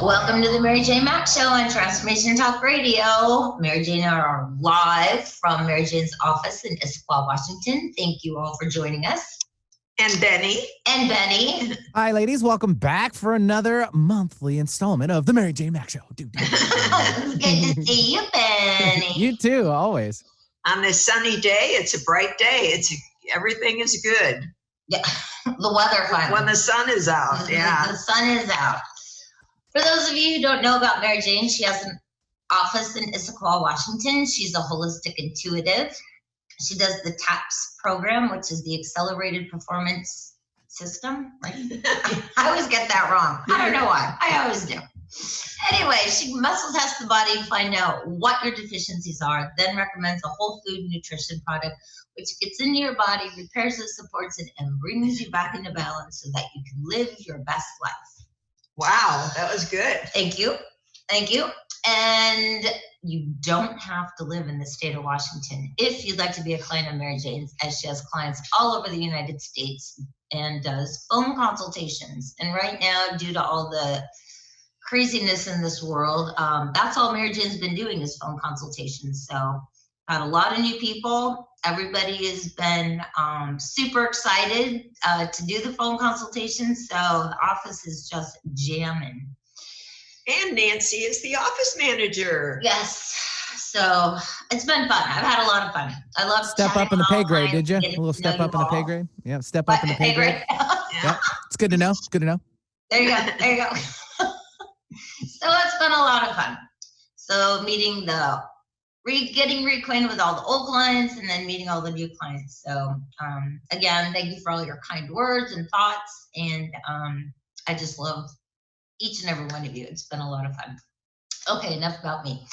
Welcome to the Mary Jane Mack Show on Transformation Talk Radio. Mary Jane and I are live from Mary Jane's office in Issaquah, Washington. Thank you all for joining us. And Benny. Hi, ladies. Welcome back for another monthly installment of the Mary Jane Mack Show. It's good to see you, Benny. You too, always. On this sunny day, it's a bright day. Everything is good. Yeah, the weather finally. When the sun is out, yeah. The sun is out. For those of you who don't know about Mary Jane, she has an office in Issaquah, Washington. She's a holistic intuitive. She does the TAPS program, which is the Accelerated Performance System, right? I always get that wrong. I don't know why. I always do. Anyway, she muscle tests the body to find out what your deficiencies are, then recommends a whole food nutrition product, which gets into your body, repairs it, supports it, and brings you back into balance so that you can live your best life. Wow, that was good. Thank you. And you don't have to live in the state of Washington if you'd like to be a client of Mary Jane's, as she has clients all over the United States and does phone consultations. And right now, due to all the craziness in this world, that's all Mary Jane's been doing is phone consultations. So got a lot of new people. Everybody has been super excited to do the phone consultations. So the office is just jamming. And Nancy is the office manager. Yes. So it's been fun. I've had a lot of fun. I love step up in the pay grade, did you? A little step up in the pay grade? Yeah, step up in the pay grade. Yeah. It's good to know. It's good to know. There you go. So it's been a lot of fun. So meeting getting reacquainted with all the old clients and then meeting all the new clients. So again, thank you for all your kind words and thoughts. And I just love each and every one of you. It's been a lot of fun. Okay, enough about me.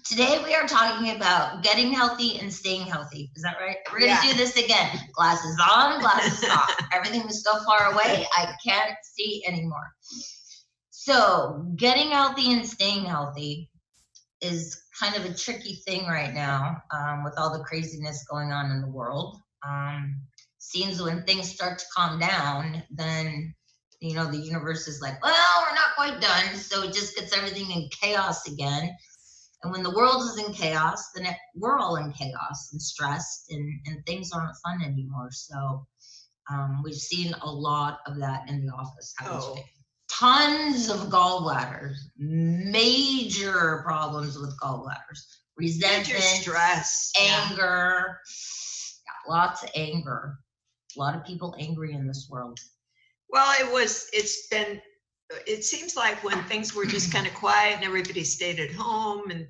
Today we are talking about getting healthy and staying healthy. Is that right? We're going to do this again. Glasses on, glasses off. Everything was so far away, I can't see anymore. So getting healthy and staying healthy is kind of a tricky thing right now with all the craziness going on in the world. Seems when things start to calm down, then the universe is like, well, we're not quite done. So it just gets everything in chaos again. And when the world is in chaos, then we're all in chaos and stressed and things aren't fun anymore. So we've seen a lot of that in the office. Tons of gallbladders, major problems with gallbladders, resentment, stress, anger, lots of anger. A lot of people angry in this world. Well, it seems like when things were just kind of quiet and everybody stayed at home and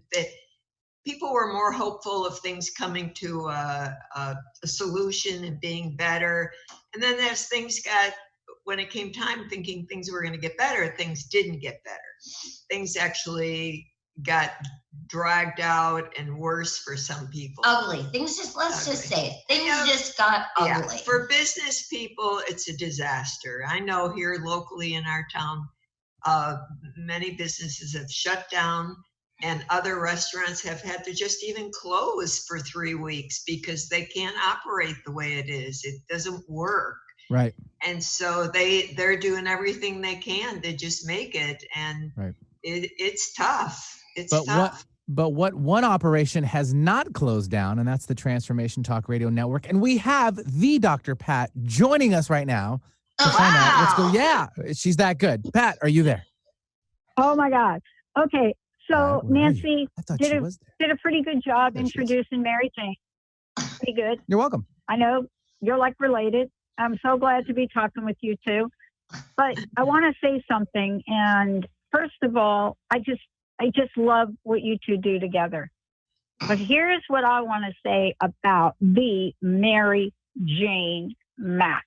people were more hopeful of things coming to a solution and being better. And then as things when it came time thinking things were going to get better, things didn't get better. Things actually got dragged out and worse for some people. Ugly. Things let's just say it. Things just got ugly. Yeah. For business people, it's a disaster. I know here locally in our town, many businesses have shut down and other restaurants have had to just even close for 3 weeks because they can't operate the way it is. It doesn't work. Right. And so they're doing everything they can to just make it. And it's tough. It's tough. But what one operation has not closed down, and that's the Transformation Talk Radio Network. And we have the Dr. Pat joining us right now to find out what's going on. Yeah, she's that good. Pat, are you there? Oh, my God. Okay, so Nancy did a pretty good job introducing Mary Jane. Pretty good. You're welcome. I know you're like related. I'm so glad to be talking with you too. But I want to say something. And first of all, I just love what you two do together. But here's what I want to say about the Mary Jane Mack.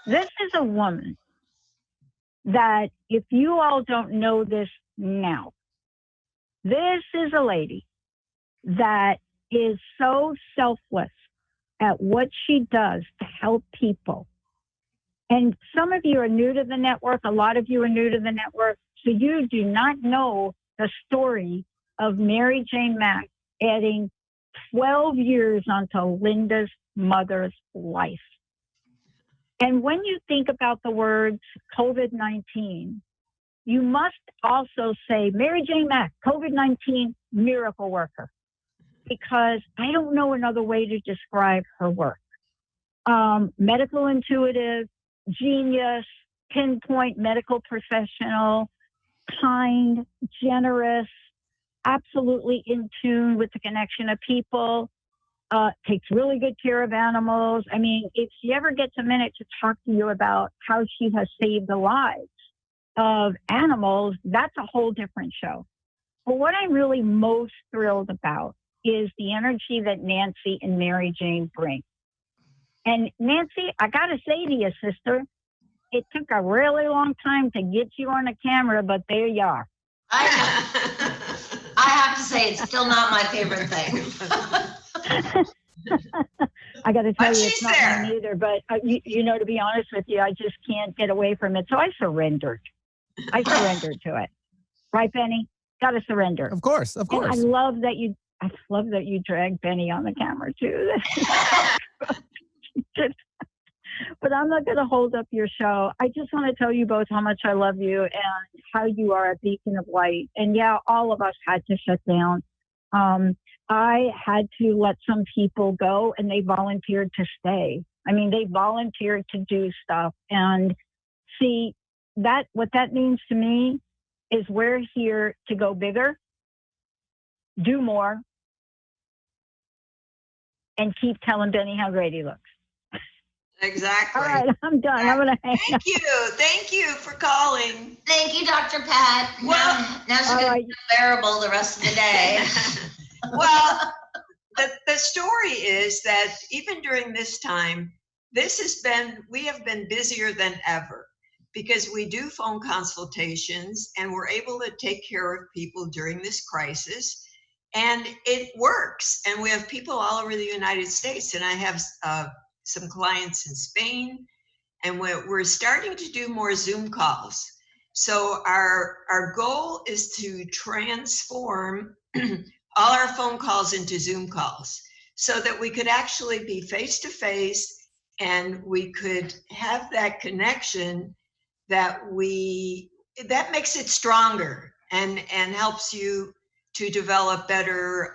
This is a woman that, if you all don't know this now, this is a lady that is so selfless at what she does to help people. And some of you are new to the network. A lot of you are new to the network. So you do not know the story of Mary Jane Mack adding 12 years onto Linda's mother's life. And when you think about the words COVID-19, you must also say Mary Jane Mack, COVID-19 miracle worker, because I don't know another way to describe her work. Medical intuitive, genius, pinpoint medical professional, kind, generous, absolutely in tune with the connection of people, takes really good care of animals. I mean, if she ever gets a minute to talk to you about how she has saved the lives of animals, that's a whole different show. But what I'm really most thrilled about is the energy that Nancy and Mary Jane bring. And Nancy, I got to say to you, sister, it took a really long time to get you on the camera, but there you are. I have to say, it's still not my favorite thing. I got to tell But you, she's it's not there. mine either. But you know, to be honest with you, I just can't get away from it. So I surrendered. I surrendered to it. Right, Benny? Got to surrender. Of course, of And I course. love that you dragged Benny on the camera too. But I'm not going to hold up your show. I just want to tell you both how much I love you and how you are a beacon of light. And yeah, all of us had to shut down. I had to let some people go, and they volunteered to stay. I mean, they volunteered to do stuff. And see, what that means to me is we're here to go bigger, do more, and keep telling Benny how great he looks. Exactly. All right, I'm done. I'm going to hang up. Thank you for calling. Thank you, Dr. Pat. Well, now she's all going to right. be unbearable the rest of the day. Well, the story is that even during this time, we have been busier than ever because we do phone consultations and we're able to take care of people during this crisis. And it works. And we have people all over the United States. And I have some clients in Spain, and we're starting to do more Zoom calls. So our goal is to transform all our phone calls into Zoom calls so that we could actually be face to face and we could have that connection that makes it stronger and helps you to develop better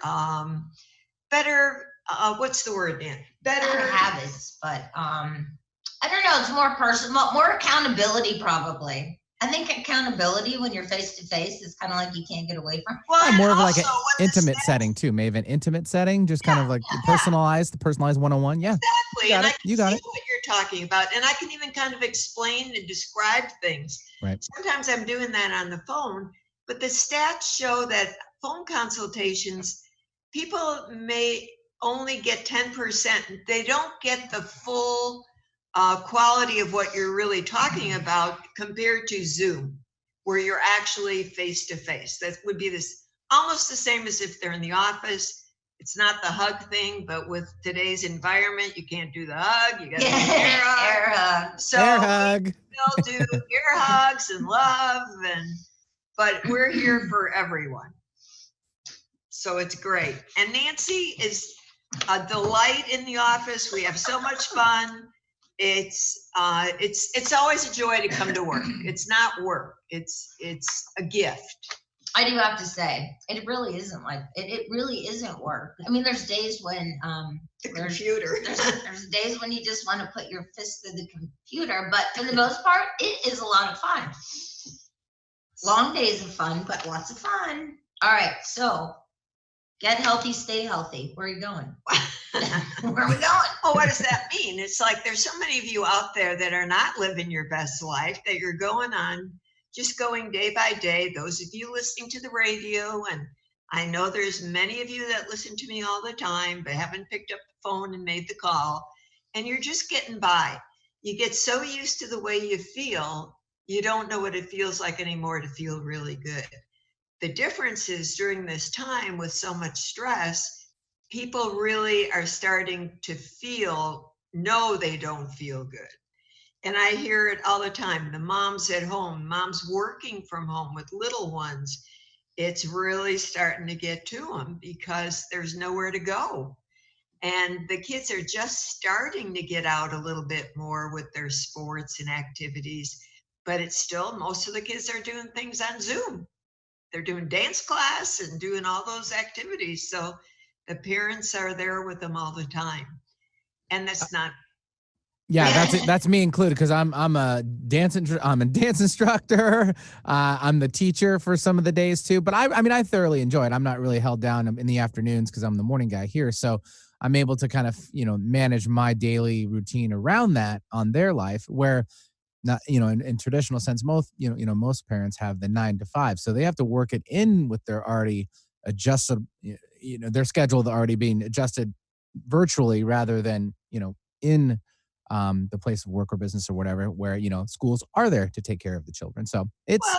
what's the word, Dan? Better habits, but I don't know. It's more personal, more accountability, probably. I think accountability when you're face to face is kind of like you can't get away from. Well, And more of also like an what the intimate stats- setting too, maybe an intimate setting, just kind of like personalized one-on-one. Yeah. Exactly. And I can You see got it. what you're talking about. And I can even kind of explain and describe things. Right. Sometimes I'm doing that on the phone, but the stats show that phone consultations, people may only get 10%. They don't get the full quality of what you're really talking about compared to Zoom, where you're actually face to face. That would be almost the same as if they're in the office. It's not the hug thing, but with today's environment, you can't do the hug. You got to do the air hug. Air hug. So Air hug. we'll do air hugs and love, but we're here for everyone. So it's great. And Nancy is a delight in the office. We have so much fun. It's always a joy to come to work. It's not work. It's a gift. I do have to say, it really isn't like it really isn't work. I mean, there's days when there's days when you just want to put your fist through the computer, but for the most part, it is a lot of fun. Long days of fun, but lots of fun. All right, so get healthy, stay healthy. Where are you going? Where are we going? Oh, what does that mean? It's like there's so many of you out there that are not living your best life, that you're going on, just going day by day. Those of you listening to the radio, and I know there's many of you that listen to me all the time, but haven't picked up the phone and made the call, and you're just getting by. You get so used to the way you feel, you don't know what it feels like anymore to feel really good. The difference is during this time with so much stress, people really are starting to know they don't feel good. And I hear it all the time. The moms at home, moms working from home with little ones, it's really starting to get to them because there's nowhere to go. And the kids are just starting to get out a little bit more with their sports and activities, but it's still, most of the kids are doing things on Zoom. They're doing dance class and doing all those activities. So the parents are there with them all the time. And that's not. Yeah, that's me included, because I'm a dance instructor. I'm the teacher for some of the days too. But I mean I thoroughly enjoy it. I'm not really held down in the afternoons because I'm the morning guy here. So I'm able to kind of manage my daily routine around that on their life, where not in traditional sense most most parents have the 9 to 5, so they have to work it in with their already adjusted their schedule already being adjusted virtually rather than in the place of work or business or whatever, where schools are there to take care of the children. So it's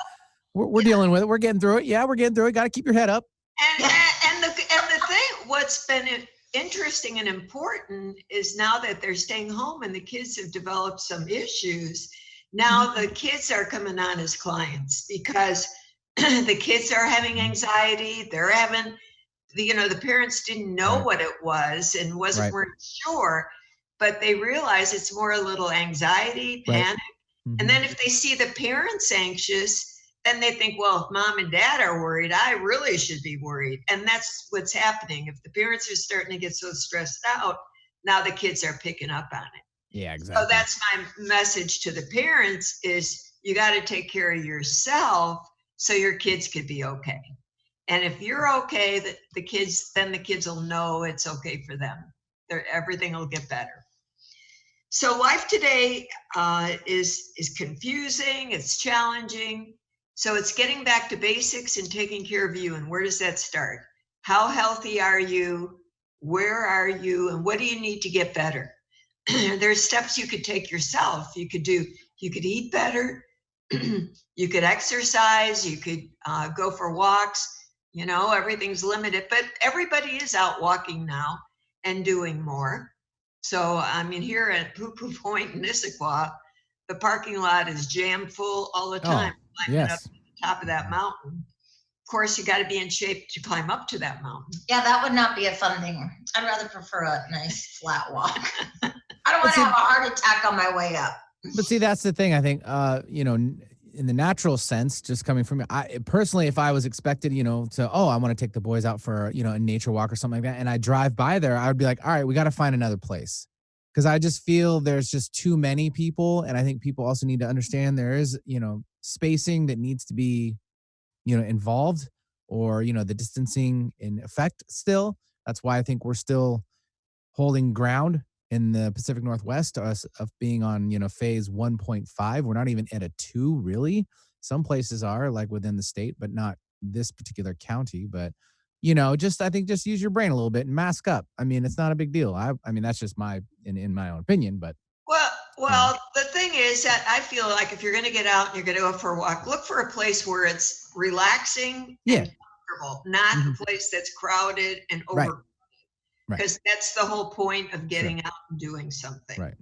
we're dealing with it. We're getting through it. Yeah, we're getting through it. Got to keep your head up. And the thing, what's been interesting and important is now that they're staying home and the kids have developed some issues. Now the kids are coming on as clients because the kids are having anxiety. They're having, the parents didn't know what it was and weren't sure, but they realize it's more a little anxiety, panic. And then if they see the parents anxious, then they think, well, if mom and dad are worried, I really should be worried. And that's what's happening. If the parents are starting to get so stressed out, now the kids are picking up on it. Yeah, exactly. So that's my message to the parents is you got to take care of yourself so your kids could be okay. And if you're okay, the kids will know it's okay for them. Everything will get better. So life today is confusing, it's challenging. So it's getting back to basics and taking care of you. And where does that start? How healthy are you? Where are you? And what do you need to get better? There's steps you could take yourself. You could eat better. You could exercise. You could go for walks. Everything's limited, but everybody is out walking now and doing more. So, I mean, here at Poo Poo Point in Issaquah, the parking lot is jam full all the time. Climbing up to the top of that mountain. Of course, you got to be in shape to climb up to that mountain. Yeah, that would not be a fun thing. I'd rather prefer a nice flat walk. I don't want to have a heart attack on my way up. But see, that's the thing. I think, in the natural sense, just coming from I personally, if I was expected, I want to take the boys out for, a nature walk or something like that, and I drive by there, I would be like, all right, we got to find another place. Because I just feel there's just too many people. And I think people also need to understand there is, spacing that needs to be, involved, or, the distancing in effect still. That's why I think we're still holding ground in the Pacific Northwest of being on, phase 1.5. We're not even at a 2, really. Some places are, like within the state, but not this particular county. But, I think just use your brain a little bit and mask up. I mean, it's not a big deal. I mean, that's just in my own opinion, but. Well, the thing is that I feel like if you're going to get out and you're going to go for a walk, look for a place where it's relaxing and comfortable, not a place that's crowded and over. Because that's the whole point of getting out and doing something. Right.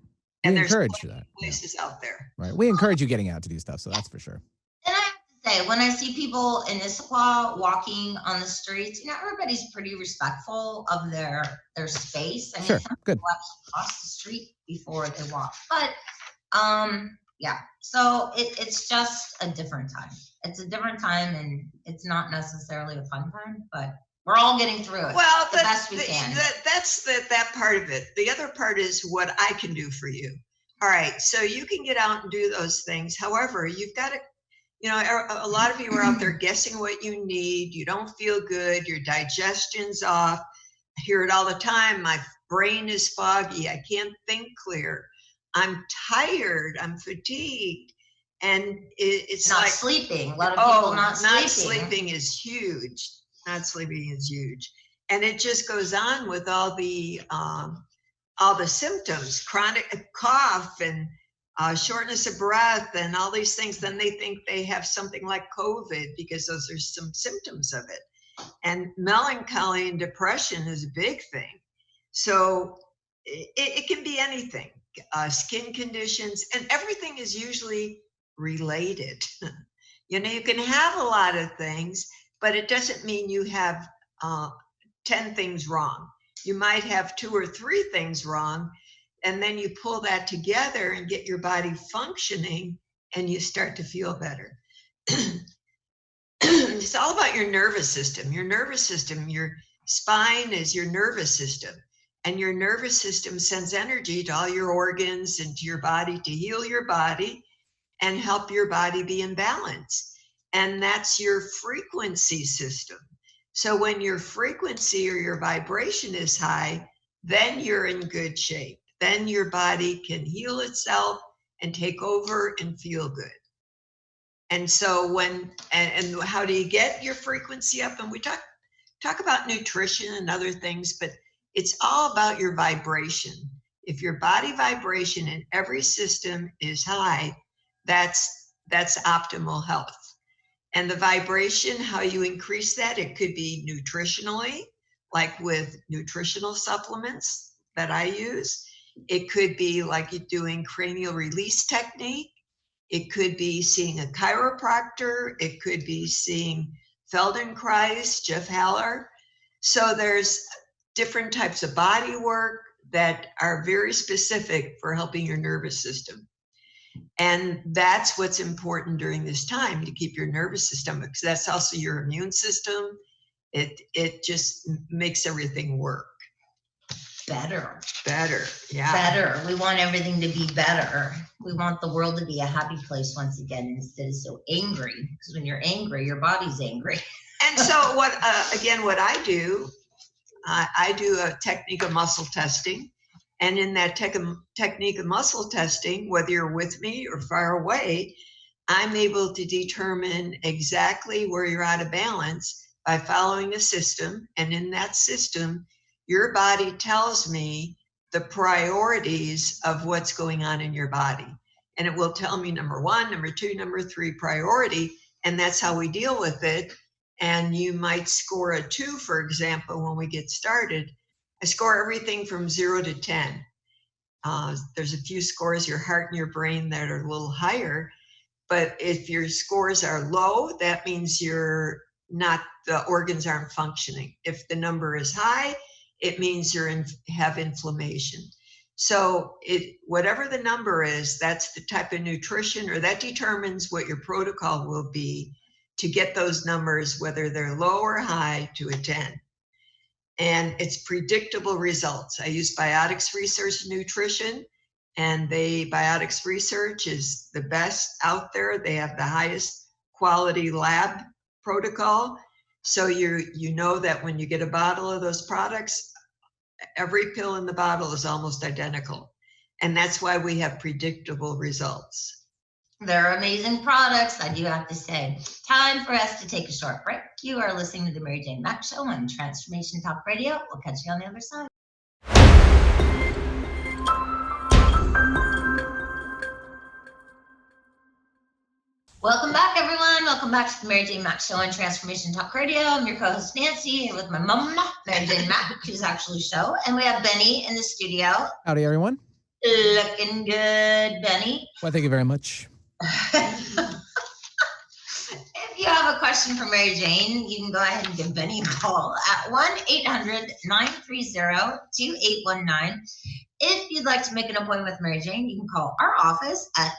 And we there's encourage that. places out there. Right. We encourage you getting out to do stuff. So that's for sure. And I have to say, when I see people in Issaquah walking on the streets, everybody's pretty respectful of their space. I mean, some people actually cross the street before they walk. But yeah, so it's just a different time. It's a different time, and it's not necessarily a fun time, but we're all getting through it. Well, the best we can. That's that part of it. The other part is what I can do for you. All right, so you can get out and do those things. However, you've got to, a lot of you are out there guessing what you need. You don't feel good. Your digestion's off. I hear it all the time. My brain is foggy. I can't think clear. I'm tired. I'm fatigued. And it's not like sleeping. A lot of people not sleeping. Not sleeping is huge. Not sleeping is huge. And it just goes on with all the symptoms, chronic cough and shortness of breath and all these things. Then they think they have something like COVID because those are some symptoms of it. And melancholy and depression is a big thing. So it can be anything, skin conditions, and everything is usually related. You can have a lot of things, but it doesn't mean you have 10 things wrong. you might have 2 or 3 things wrong. And then you pull that together and get your body functioning, and you start to feel better. It's all about your nervous system. Your nervous system, your spine is your nervous system. And your nervous system sends energy to all your organs and to your body to heal your body and help your body be in balance. And that's your frequency system. So when your frequency or your vibration is high, then you're in good shape. Then your body can heal itself and take over and feel good. And so and how do you get your frequency up? And we talk about nutrition and other things, but it's all about your vibration. If your body vibration in every system is high, that's optimal health. And the vibration, how you increase that, it could be nutritionally, like with nutritional supplements that I use. It could be like you're doing cranial release technique. It could be seeing a chiropractor. It could be seeing Feldenkrais, Jeff Haller. So there's different types of body work that are very specific for helping your nervous system. And that's what's important during this time, to keep your nervous system, because that's also your immune system. It just makes everything work. Better, yeah. Better. We want everything to be better. We want the world to be a happy place once again, instead of so angry. Because when you're angry, your body's angry. And so what I do, I do a technique of muscle testing. And in that technique of muscle testing, whether you're with me or far away, I'm able to determine exactly where you're out of balance by following a system. And in that system, your body tells me the priorities of what's going on in your body. And it will tell me number 1, number 2, number 3 priority. And that's how we deal with it. And you might score a 2, for example, when we get started. I score everything from 0 to 10. There's a few scores, your heart and your brain, that are a little higher. But if your scores are low, that means the organs aren't functioning. If the number is high, it means have inflammation. So whatever the number is, that's the type of nutrition, or that determines what your protocol will be to get those numbers, whether they're low or high, to a 10. And it's predictable results. I use Biotics Research Nutrition, and Biotics Research is the best out there. They have the highest quality lab protocol. So you know that when you get a bottle of those products, every pill in the bottle is almost identical. And that's why we have predictable results. They're amazing products, I do have to say. Time for us to take a short break. You are listening to the Mary Jane Mack Show on Transformation Talk Radio. We'll catch you on the other side. Welcome back, everyone. Welcome back to the Mary Jane Mack Show on Transformation Talk Radio. I'm your co-host, Nancy, here with my mom, Mary Jane Mack, who's actually show. And we have Benny in the studio. Howdy, everyone. Looking good, Benny. Well, thank you very much. If you have a question for Mary Jane, you can go ahead and give Benny a call at 1-800-930-2819. If you'd like to make an appointment with Mary Jane, you can call our office at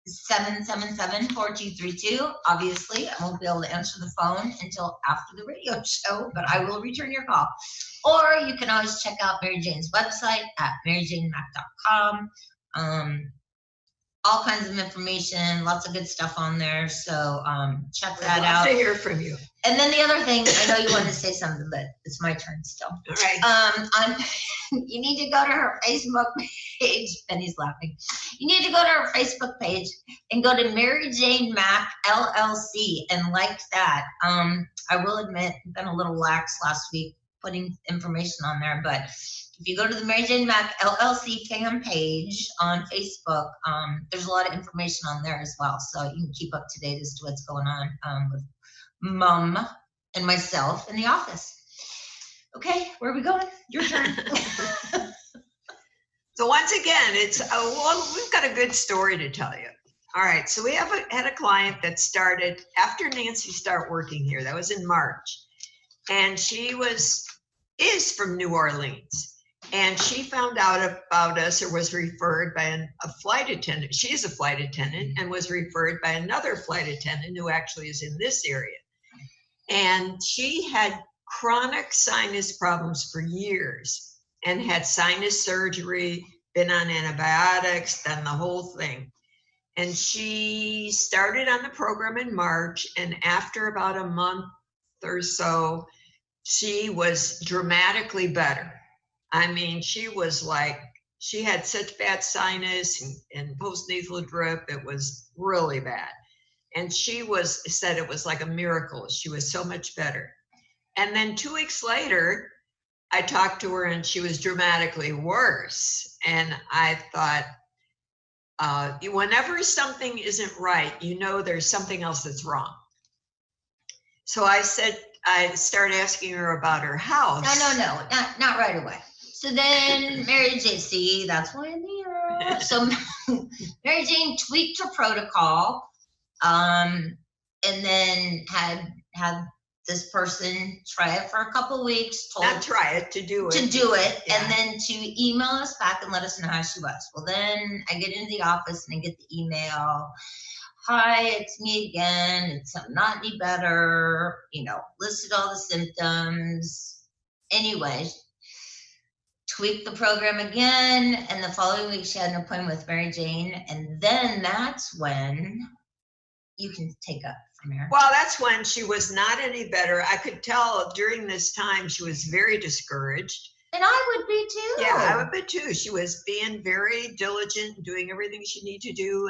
888-777-4232. Obviously, I won't be able to answer the phone until after the radio show, but I will return your call. Or you can always check out Mary Jane's website at maryjanemack.com. All kinds of information, lots of good stuff on there. So check that out. I'd love to hear from you. And then the other thing, I know you wanted to say something, but it's my turn still. All right. You need to go to her Facebook page. Penny's laughing. You need to go to her Facebook page and go to Mary Jane Mack LLC and like that. I will admit, I've been a little lax last week putting information on there, but if you go to the Mary Jane Mack LLC fan page on Facebook, there's a lot of information on there as well. So you can keep up to date as to what's going on with Mom and myself in the office. Okay, where are we going? Your turn. So once again, we've got a good story to tell you. All right, so we had a client that started after Nancy started working here. That was in March. And she was is from New Orleans. And she found out about us or was referred by a flight attendant. She is a flight attendant and was referred by another flight attendant who actually is in this area. And she had chronic sinus problems for years and had sinus surgery, been on antibiotics, done the whole thing. And she started on the program in March, and after about a month or so, she was dramatically better. I mean, she was like, she had such bad sinus and postnasal drip, it was really bad. And she said it was like a miracle. She was so much better. And then 2 weeks later, I talked to her and she was dramatically worse. And I thought, whenever something isn't right, you know there's something else that's wrong. So I started asking her about her house. No, not right away. So then Mary Jane, see, that's why I'm here. So Mary Jane tweaked her protocol, and then had this person try it for a couple of weeks. Not try it, to do it. To do it, yeah. And then to email us back and let us know how she was. Well, then I get into the office and I get the email. Hi, it's me again. It's not any better. Listed all the symptoms. Anyway, tweaked the program again, and the following week she had an appointment with Mary Jane, and then that's when you can take up from here. Well, that's when she was not any better. I could tell during this time she was very discouraged. And I would be too. Yeah, I would be too. She was being very diligent, doing everything she needed to do,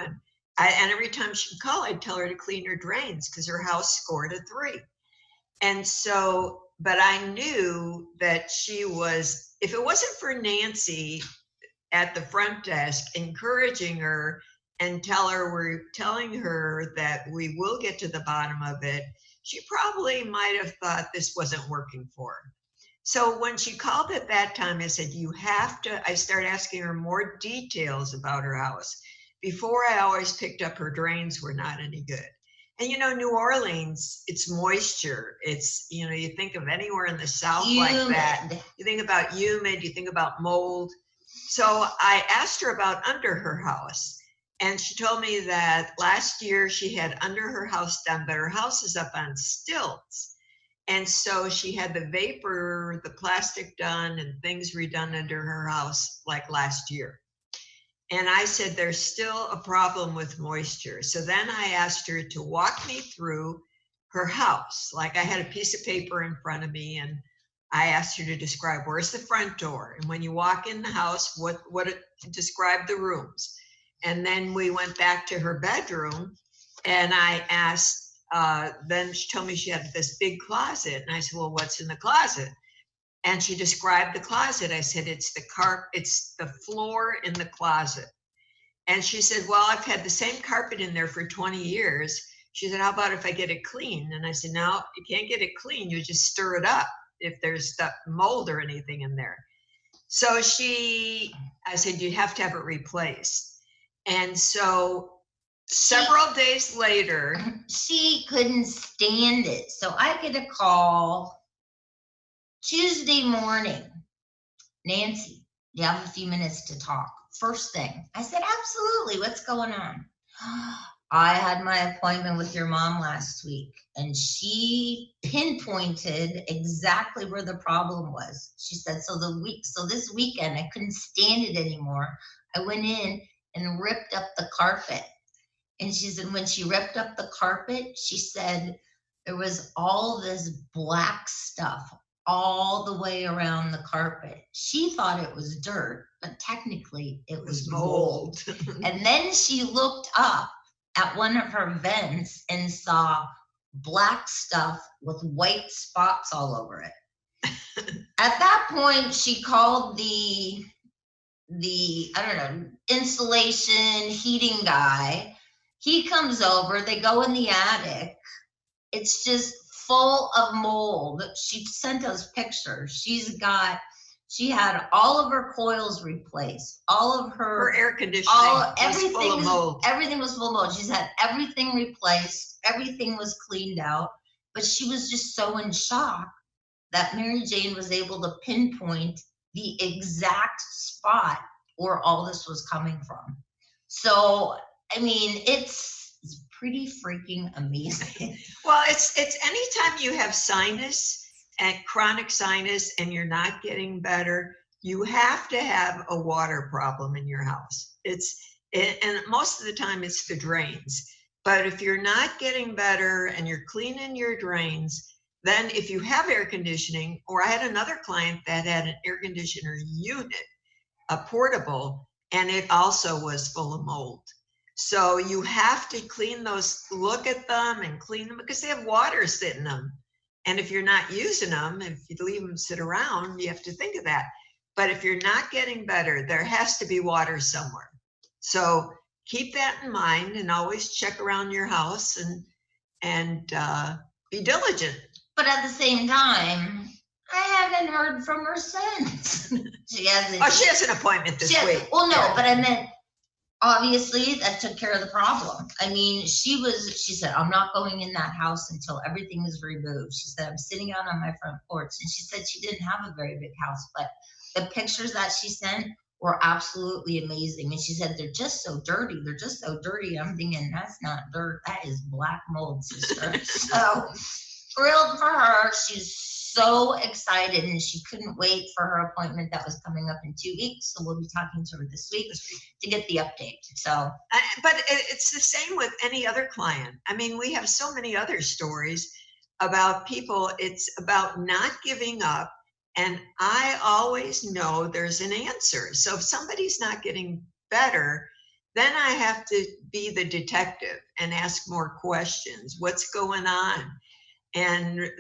and every time she'd call, I'd tell her to clean her drains because her house scored a 3. And so, but I knew that she was, if it wasn't for Nancy at the front desk encouraging her and we're telling her that we will get to the bottom of it, she probably might have thought this wasn't working for her. So when she called at that time, I said, I started asking her more details about her house. Before, I always picked up her drains were not any good. And New Orleans, it's moisture. It's, you think of anywhere in the South humid. Like that. You think about humid, you think about mold. So I asked her about under her house. And she told me that last year she had under her house done, but her house is up on stilts. And so she had the plastic done and things redone under her house like last year. And I said, there's still a problem with moisture. So then I asked her to walk me through her house. Like I had a piece of paper in front of me and I asked her to describe where's the front door. And when you walk in the house, describe the rooms. And then we went back to her bedroom and I asked, then she told me she had this big closet. And I said, well, what's in the closet? And she described the closet. I said, it's the floor in the closet. And she said, well, I've had the same carpet in there for 20 years. She said, how about if I get it clean? And I said, no, you can't get it clean. You just stir it up if there's mold or anything in there. So I said, you have to have it replaced. And so several days later, she couldn't stand it. So I get a call Tuesday morning. Nancy, do you have a few minutes to talk? First thing. I said, absolutely. What's going on? I had my appointment with your mom last week, and she pinpointed exactly where the problem was. She said, so this weekend, I couldn't stand it anymore. I went in and ripped up the carpet. And she said, when she ripped up the carpet, she said, there was all this black stuff all the way around the carpet. She thought it was dirt, but technically it was mold. And then she looked up at one of her vents and saw black stuff with white spots all over it. At that point, she called the insulation heating guy. He comes over, they go in the attic. It's just full of mold. She sent us pictures. She had all of her coils replaced, all of her air conditioning, everything was full of mold. She's had everything replaced, everything was cleaned out, but she was just so in shock that Mary Jane was able to pinpoint the exact spot where all this was coming from. So, I mean, it's pretty freaking amazing. Well, it's anytime you have sinus and chronic sinus and you're not getting better, you have to have a water problem in your house. And most of the time it's the drains. But if you're not getting better and you're cleaning your drains, then if you have air conditioning, or I had another client that had an air conditioner unit, a portable, and it also was full of mold. So you have to clean those, look at them and clean them because they have water sitting in them. And if you're not using them, if you leave them sit around, you have to think of that. But if you're not getting better, there has to be water somewhere. So keep that in mind and always check around your house and be diligent. But at the same time, I haven't heard from her since. She hasn't. Oh, she has an appointment this week. Well, no, but I meant, obviously that took care of the problem. I mean, she said, I'm not going in that house until everything is removed. She said, I'm sitting out on my front porch. And she said she didn't have a very big house, but the pictures that she sent were absolutely amazing. And she said, they're just so dirty. They're just so dirty. I'm thinking, that's not dirt. That is black mold, sister. So thrilled for her. She's so excited, and she couldn't wait for her appointment that was coming up in 2 weeks. So we'll be talking to her this week to get the update. So, but it's the same with any other client. I mean, we have so many other stories about people. It's about not giving up. And I always know there's an answer. So if somebody's not getting better, then I have to be the detective and ask more questions. What's going on? And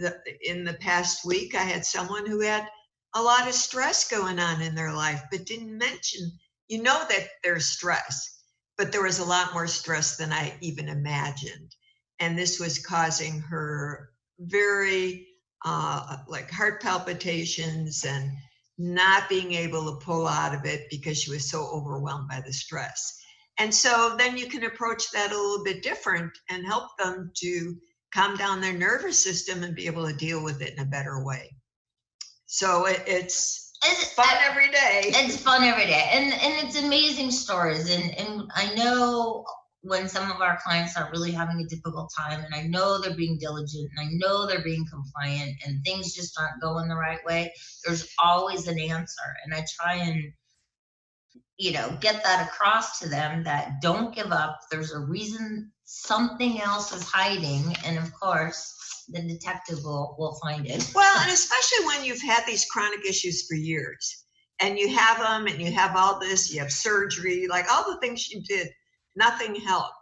in the past week, I had someone who had a lot of stress going on in their life, but didn't mention, that there's stress, but there was a lot more stress than I even imagined. And this was causing her very like heart palpitations and not being able to pull out of it because she was so overwhelmed by the stress. And so then you can approach that a little bit different and help them to calm down their nervous system and be able to deal with it in a better way. So it's fun every day. It's fun every day. And it's amazing stories. And I know when some of our clients are really having a difficult time, and I know they're being diligent, and I know they're being compliant, and things just aren't going the right way, there's always an answer. And I try and get that across to them, that don't give up. There's a reason, something else is hiding. And of course, the detective will find it. Well, and especially when you've had these chronic issues for years and you have them and you have all this, you have surgery, like all the things you did, nothing helped.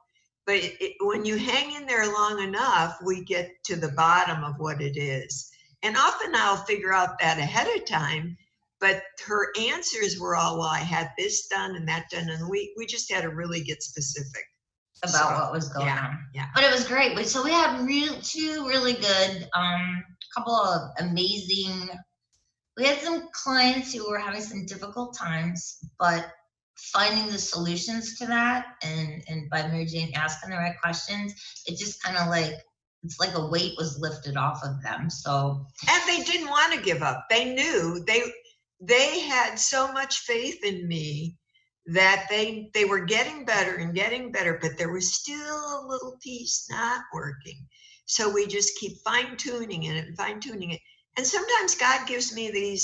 But when you hang in there long enough, we get to the bottom of what it is. And often I'll figure out that ahead of time. But her answers were all, well, I had this done and that done. And we just had to really get specific about what was going on. Yeah. But it was great. So we had two really good, couple of amazing, we had some clients who were having some difficult times, but finding the solutions to that, and by Mary Jane asking the right questions, it just kind of like, it's like a weight was lifted off of them. So, and they didn't want to give up. They knew they had so much faith in me that they were getting better and getting better, but there was still a little piece not working. So we just keep fine-tuning it and fine-tuning it. And sometimes God gives me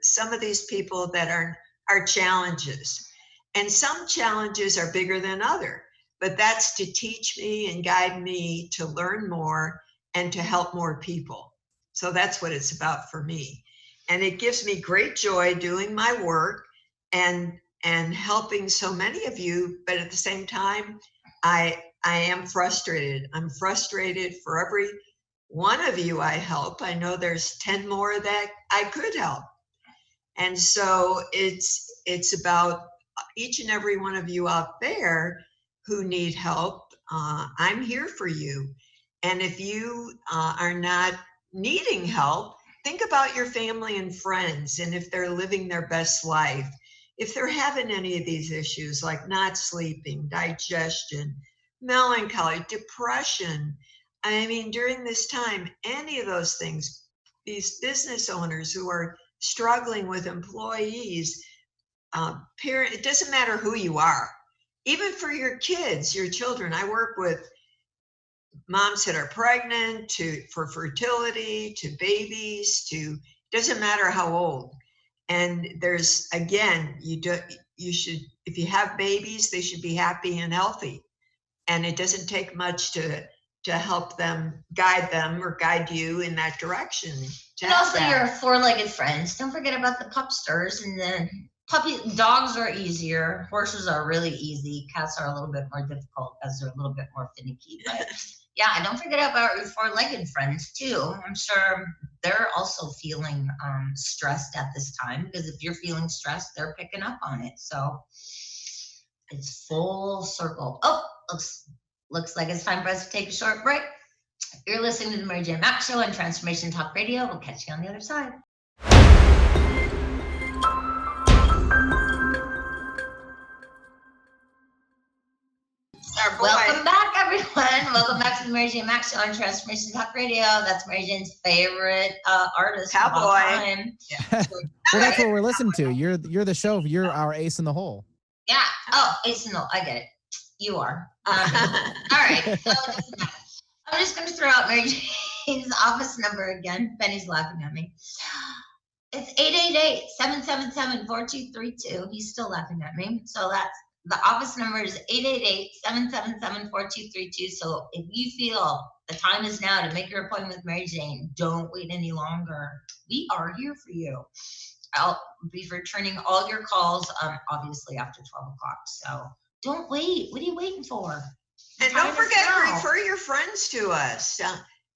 some of these people that are challenges. And some challenges are bigger than other, but that's to teach me and guide me to learn more and to help more people. So that's what it's about for me. And it gives me great joy doing my work and helping so many of you. But at the same time, I am frustrated. I'm frustrated for every one of you I help. I know there's 10 more that I could help. And so it's about each and every one of you out there who need help. I'm here for you. And if you are not needing help, think about your family and friends, and if they're living their best life, if they're having any of these issues like not sleeping, digestion, melancholy, depression. I mean, during this time, any of those things, these business owners who are struggling with employees, parent, it doesn't matter who you are, even for your kids, your children. I work with moms that are pregnant, for fertility, to babies, doesn't matter how old. And there's, again, you should, if you have babies, they should be happy and healthy. And it doesn't take much to help them, or guide you in that direction. And also your four-legged friends. Don't forget about the pupsters, and then dogs are easier. Horses are really easy. Cats are a little bit more difficult as they're a little bit more finicky. But yeah, don't forget about your four-legged friends too. I'm sure they're also feeling stressed at this time, because if you're feeling stressed, they're picking up on it. So it's full circle. Oh, looks like it's time for us to take a short break. You're listening to the Mary Jane Mack Show on Transformation Talk Radio. We'll catch you on the other side. Welcome back, everyone. Welcome back to the Mary Jane Mack Show on Transformation Talk Radio. That's Mary Jane's favorite artist of all time. Yeah. Well, that's what we're listening to. You're the show. You're our ace in the hole. Yeah. Oh, ace in the hole. I get it. You are. All right. So it doesn't matter. I'm just going to throw out Mary Jane's office number again. Benny's laughing at me. It's 888-777-4232. He's still laughing at me. So that's the office number is 888-777-4232. So if you feel the time is now to make your appointment with Mary Jane, don't wait any longer. We are here for you. I'll be returning all your calls, obviously after 12 o'clock. So don't wait. What are you waiting for? And don't forget to refer your friends to us.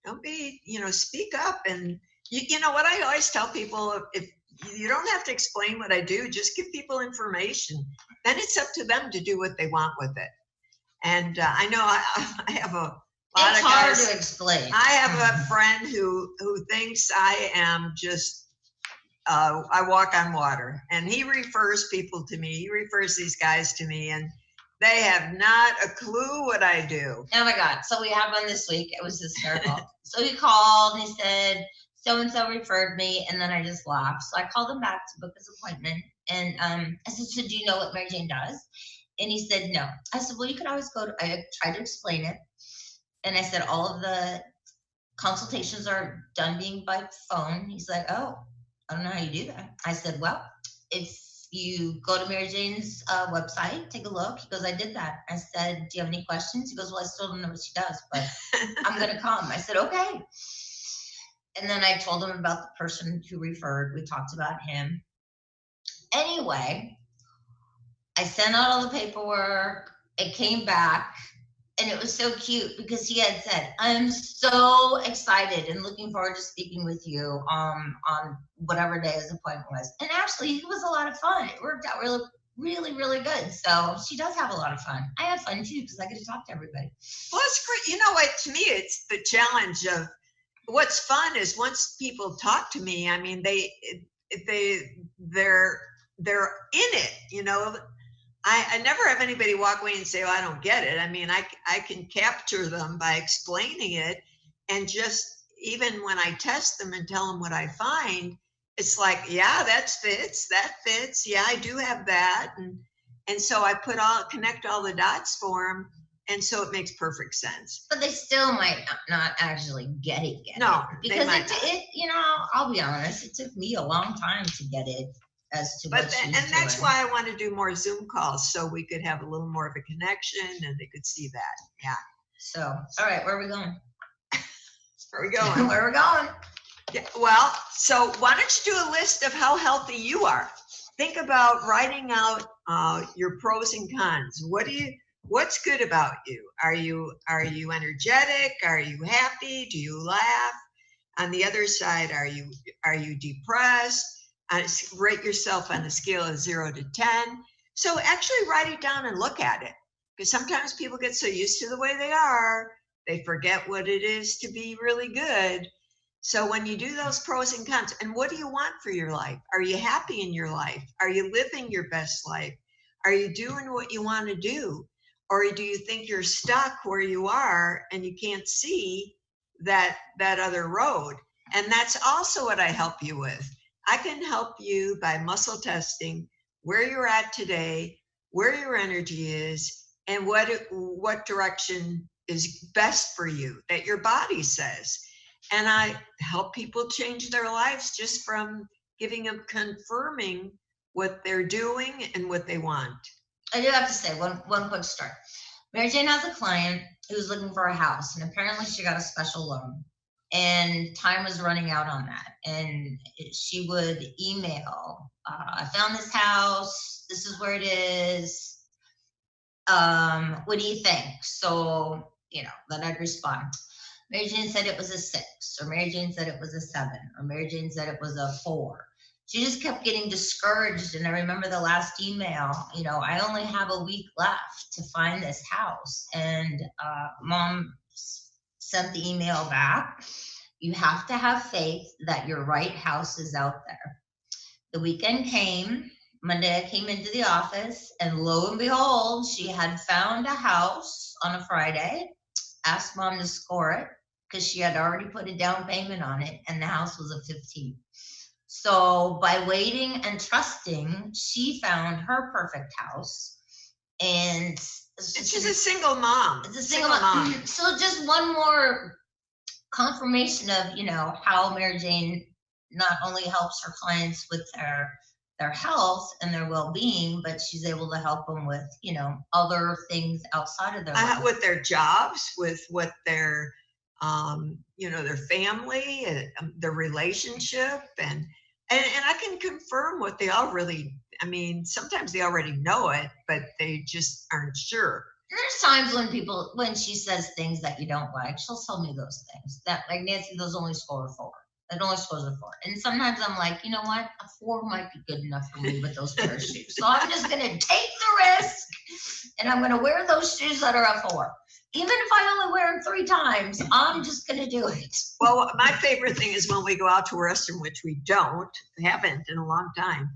Don't be, speak up. And you know what I always tell people, if you don't have to explain what I do, just give people information. Then it's up to them to do what they want with it. And I know I have a lot it's of guys. It's hard to explain. I have a friend who thinks I am just, I walk on water. And he refers people to me. He refers these guys to me. And they have not a clue what I do. Oh my God. So we had one this week. It was hysterical. So he called and he said, so-and-so referred me. And then I just laughed. So I called him back to book his appointment. And I said, so do you know what Mary Jane does? And he said, no. I said, well, you could always I tried to explain it. And I said, all of the consultations are done being by phone. He's like, oh, I don't know how you do that. I said, well, if you go to Mary Jane's website, take a look. He goes, I did that. I said, do you have any questions? He goes, well, I still don't know what she does, but I'm going to come. I said, okay. And then I told him about the person who referred. We talked about him. Anyway, I sent out all the paperwork. It came back. And it was so cute because he had said, I'm so excited and looking forward to speaking with you on whatever day his appointment was. And actually, it was a lot of fun. It worked out really, really, really good. So she does have a lot of fun. I have fun too because I get to talk to everybody. Well, it's great. You know what? To me, it's the challenge of what's fun is once people talk to me, I mean, they're in it, I never have anybody walk away and say, well, I don't get it. I mean, I can capture them by explaining it. And just even when I test them and tell them what I find, it's like, yeah, that fits. Yeah, I do have that. And so I connect all the dots for them. And so it makes perfect sense. But they still might not actually get it yet. No, because it, I'll be honest, it took me a long time to get it. As to that's why I want to do more Zoom calls so we could have a little more of a connection and they could see that. Yeah. So, all right, where are we going? Where are we going? Where are we going? Yeah, well, so why don't you do a list of how healthy you are? Think about writing out your pros and cons. What's good about you? Are you energetic? Are you happy? Do you laugh? On the other side, are you depressed? Rate yourself on the scale of 0 to 10. So actually write it down and look at it. Because sometimes people get so used to the way they are, they forget what it is to be really good. So when you do those pros and cons, and what do you want for your life? Are you happy in your life? Are you living your best life? Are you doing what you want to do? Or do you think you're stuck where you are and you can't see that other road? And that's also what I help you with. I can help you by muscle testing where you're at today, where your energy is, and what direction is best for you that your body says. And I help people change their lives just from giving them, confirming what they're doing and what they want. I do have to say one quick story. Mary Jane has a client who's looking for a house, and apparently she got a special loan, and time was running out on that. And she would email, I found this house, this is where it is. What do you think? So, then I'd respond. Mary Jane said it was a 6, or Mary Jane said it was a 7, or Mary Jane said it was a 4. She just kept getting discouraged. And I remember the last email, I only have a week left to find this house. And Mom sent the email back. You have to have faith that your right house is out there. The weekend came. Monday, I came into the office, and lo and behold, she had found a house on a Friday, asked Mom to score it because she had already put a down payment on it, and the house was a 15. So by waiting and trusting, she found her perfect house. And she's a single mom. It's a single mom. So just one more confirmation of, how Mary Jane not only helps her clients with their health and their well-being, but she's able to help them with, other things outside of their life. With their jobs, with what their, their family, their relationship, and I can confirm what they all really, sometimes they already know it, but they just aren't sure. There's times when she says things that you don't like, she'll tell me those things that, like, Nancy, those only score a 4. It only scores a 4. And sometimes I'm like, you know what? A 4 might be good enough for me with those pair of shoes. So I'm just going to take the risk, and I'm going to wear those shoes that are a 4. Even if I only wear them 3 times, I'm just going to do it. Well, my favorite thing is when we go out to a restaurant, which we haven't in a long time.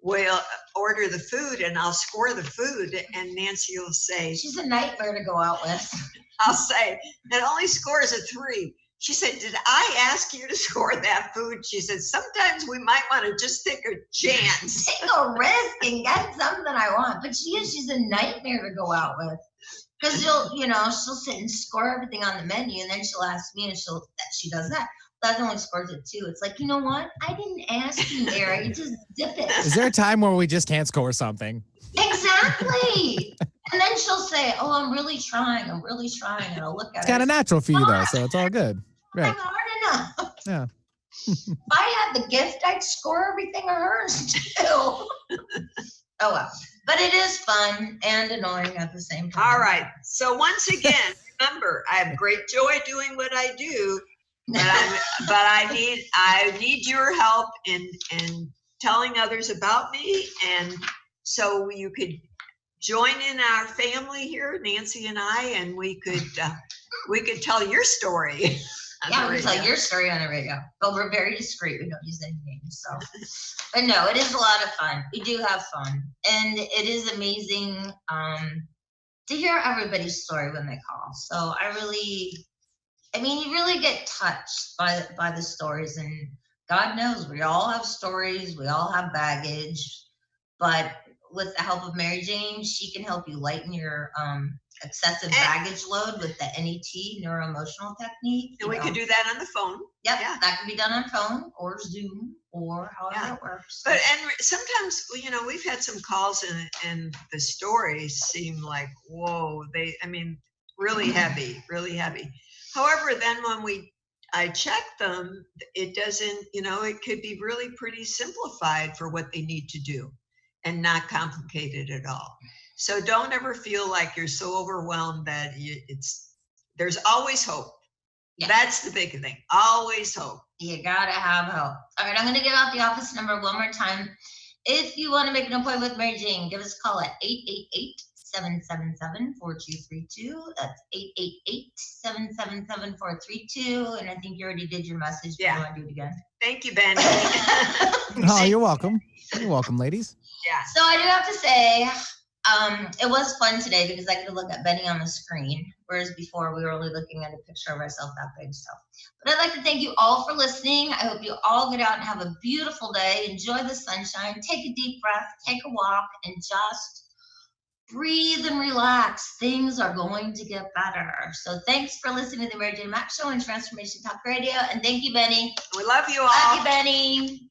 We'll order the food, and I'll score the food, and Nancy will say, she's a nightmare to go out with. I'll say, it only scores a 3. She said, did I ask you to score that food? She said, sometimes we might want to just take a chance. Take a risk and get something I want. But she's a nightmare to go out with. Because she'll sit and score everything on the menu, and then she'll ask me, and she does that. That only scores it 2. It's like, you know what? I didn't ask you, Mary. You just dip it. Is there a time where we just can't score something? Exactly. And then she'll say, oh, I'm really trying. And I'll look at it. It's kind of natural for you, though, so it's all good. Right. Hard enough. Yeah. If I had the gift, I'd score everything of hers, too. Oh, well. But it is fun and annoying at the same time. All right. So once again, remember, I have great joy doing what I do, but I need your help in telling others about me, and so you could join in our family here, Nancy and I, and we could tell your story. Yeah, we can tell your story on the radio. But we're very discreet. We don't use any names. So, but no, it is a lot of fun. We do have fun, and it is amazing to hear everybody's story when they call. So you really get touched by the stories, and God knows we all have stories. We all have baggage, but with the help of Mary Jane, she can help you lighten your excessive baggage load with the NET, neuroemotional technique. And we could do that on the phone. Yep, yeah. That can be done on phone or Zoom or however it works. But sometimes, we've had some calls and the stories seem like, whoa, really heavy, really heavy. However, then when I check them, it doesn't, it could be really pretty simplified for what they need to do and not complicated at all. So don't ever feel like you're so overwhelmed that there's always hope. Yeah. That's the big thing. Always hope. You gotta have hope. All right, I'm gonna give out the office number one more time. If you want to make an appointment with Mary Jane, give us a call at 888-777-4232. That's 888-777-4232. And I think you already did your message. Yeah. You want to do it again? Thank you, Ben. Oh, you're welcome. You're welcome, ladies. Yeah. So I do have to say, It was fun today because I could look at Benny on the screen, whereas before we were only looking at a picture of ourselves that big. So, but I'd like to thank you all for listening. I hope you all get out and have a beautiful day. Enjoy the sunshine. Take a deep breath. Take a walk, and just breathe and relax. Things are going to get better. So thanks for listening to the Mary Jane Mack Show and Transformation Talk Radio. And thank you, Benny. We love you all. Love you, Benny.